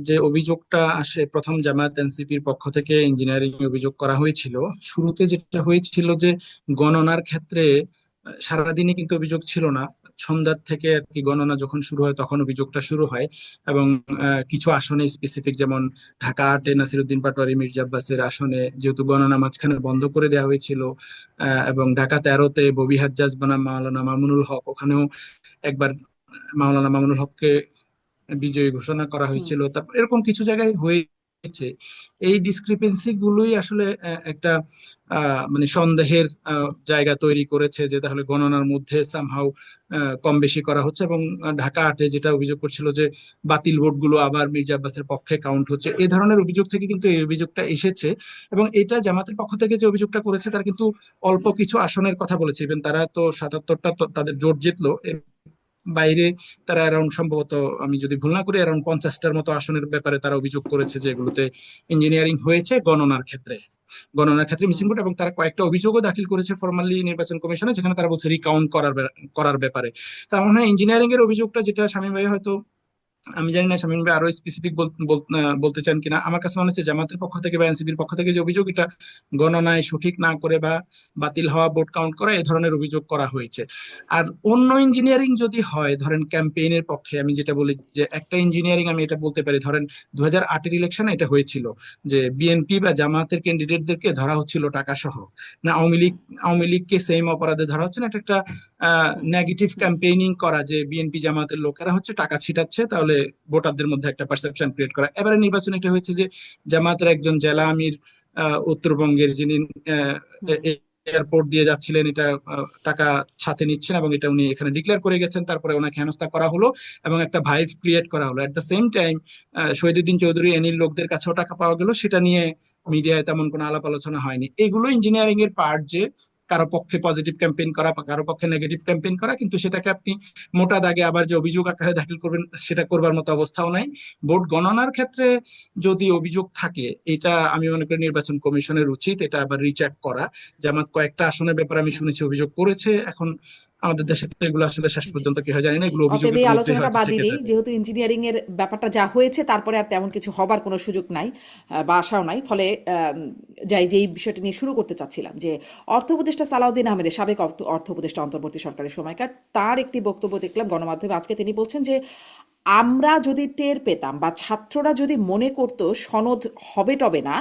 যে অভিযোগটা আসে প্রথম জামায়াত এনসিপির পক্ষ থেকে ইঞ্জিনিয়ারিং অভিযোগ করা হয়েছিল। শুরুতে যেটা হয়েছিল যে গণনার ক্ষেত্রে সারাদিনই কিন্তু অভিযোগ ছিল না। সন্ধ্যার থেকে আর কি গণনা যখন শুরু হয় তখন অভিযোগটা শুরু হয়। এবং কিছু আসনে স্পেসিফিক, যেমন ঢাকা 8-এ নাসিরউদ্দিন পাটোয়ারি মির্জা আব্বাসের আসনে যেহেতু গণনা মাঝখানে বন্ধ করে দেওয়া হয়েছিল, এবং ঢাকা 13-তে ববি হাজ্জাজ বনাম মাওলানা মামুনুল হক, ওখানেও একবার মাওলানা মামুনুল হককে বিজয়ী ঘোষণা করা হুম। হয়েছিল। তারপর এরকম কিছু জায়গায় হয়েছে। এই ডিসক্রিপেন্সি গুলোই আসলে একটা মানে সন্দেহের জায়গা তৈরি করেছে যে তাহলে গণনার মধ্যে সামহাউ কম বেশি করা হচ্ছে। এবং ঢাকা 8-এ যেটা অভিযোগ করছিল যে বাতিল ভোটগুলো আবার মির্জা আব্বাসের পক্ষে কাউন্ট হচ্ছে, এই ধরনের অভিযোগ থেকে কিন্তু এই অভিযোগটা এসেছে। এবং এটা জামাতের পক্ষ থেকে যে অভিযোগটা করেছে তারা কিন্তু অল্প কিছু আসনের কথা বলেছে। ইভেন তারা তো 77টা তাদের জোট জিতলো, বাইরে তারা অ্যারাউন্ড সম্ভবত, আমি যদি ভুল না করি, অ্যারাউন্ড 50টার মতো আসনের ব্যাপারে তারা অভিযোগ করেছে যে এগুলোতে ইঞ্জিনিয়ারিং হয়েছে গণনার ক্ষেত্রে মিসিং হুম। ভোট। এবং তারা কয়েকটা অভিযোগও দাখিল করেছে ফর্মালি নির্বাচন কমিশনে, যেখানে তারা বলছে রিকাউন্ট করার ব্যাপারে। তার মনে হয় ইঞ্জিনিয়ারিং এর অভিযোগটা, যেটা শামীম ভাই হয়তো, আমি জানি না শামীম ভাই আরো স্পেসিফিক বলতে চান কিনা, আমার কাছে মনে হচ্ছে জামাতের পক্ষ থেকে বা এনসিপির পক্ষ থেকে যে অভিযোগ, এটা গণনায় সঠিক না করে বা বাতিল হওয়া ভোট কাউন্ট করা, এই ধরনের অভিযোগ করা হয়েছে। আর অন্য ইঞ্জিনিয়ারিং যদি হয়, ধরেন ক্যাম্পেইনের পক্ষে, আমি যেটা বলি যে একটা ইঞ্জিনিয়ারিং আমি এটা বলতে পারি, ধরেন 2008-এর ইলেকশনে এটা হয়েছিল যে বিএনপি বা জামাতের ক্যান্ডিডেটদেরকে ধরা হচ্ছিল টাকা সহ। না আওয়ামী লীগকে সেম অপরাধে ধরা হচ্ছে না, এটা একটা নেগেটিভ হুম। ক্যাম্পেইনিং করা, যে বিএনপি জামাতের লোকেরা হচ্ছে টাকা ছিটাচ্ছে, তাহলে ভোটারদের মধ্যে একটা পারসেপশন ক্রিয়েট করা। এবারে নির্বাচনে এটা হয়েছে যে জামাতের একজন জেলা আমির উত্তরবঙ্গের, যিনি আহ, হুম। এয়ারপোর্ট দিয়ে যাচ্ছিলেন, এটা টাকা সাথে নিচ্ছেন এবং এটা উনি এখানে ডিক্লেয়ার করে গেছেন, তারপরে ওনাকে হেনস্থা করা হলো এবং একটা ভাইব ক্রিয়েট করা হলো। At the same time Shahiduddin Chowdhury এনির লোকদের কাছেও টাকা পাওয়া গেল, সেটা নিয়ে মিডিয়ায় তেমন কোনো আলাপ আলোচনা হয়নি। এগুলো ইঞ্জিনিয়ারিং এর পার্ট, যে কারো পক্ষে পজিটিভ ক্যাম্পেইন করা বা কারো পক্ষে নেগেটিভ ক্যাম্পেইন করা, কিন্তু সেটাকে আপনি মোটা দাগে আবার যে অভিযোগ আকারে দাখিল করবেন সেটা করবার মতো অবস্থাও নাই। ভোট গণনার ক্ষেত্রে যদি অভিযোগ থাকে, এটা আমি মনে করি নির্বাচন কমিশনের উচিত এটা আবার রিচেক করা। জামাত কয়েকটা আসনের ব্যাপারে আমি হুম। শুনেছি অভিযোগ করেছে। এখন আমাদের দেশে তো এগুলো আসলে শেষ জি। পর্যন্ত কি হয় জানি না, জি, এগুলো অতএব অভিযোগের এই মধ্যেই আলোচনাটা হয়তো বাদই থেকে দিই, যাবে। যেহেতু ইঞ্জিনিয়ারিং এর ব্যাপারটা যা হয়েছে তারপরে আর তেমন কিছু হবার কোনো সুযোগ নাই, বা আশাও নাই। ফলে যেই বিষয়টা নিয়ে শুরু করতে চাচ্ছিলাম, যে অর্থ উপদেষ্টা সালাউদ্দিন আহমেদের, সাবেক অর্থ উপদেষ্টা অন্তর্বর্তী সরকারের সময়কার, তার একটি বক্তব্য দেখলাম গণমাধ্যমে আজকে। তিনি বলছেন যে আমরা যদি টের পেতাম বা ছাত্ররা যদি মনে করতো সনদ হবে টবে না,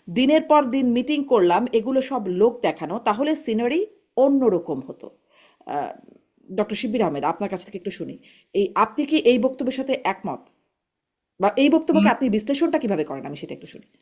দিনের পর দিন মিটিং করলাম, এগুলো সব লোক দেখানো, তাহলে সিনারি অন্যরকম হতো। ডক্টর শিব্বির আহমেদ, আপনার কাছ থেকে একটু শুনি, আপনি কি এই বক্তব্যের সাথে একমত, বা এই বক্তব্যকে আপনি বিশ্লেষণটা কিভাবে করেন, আমি সেটা একটু শুনি।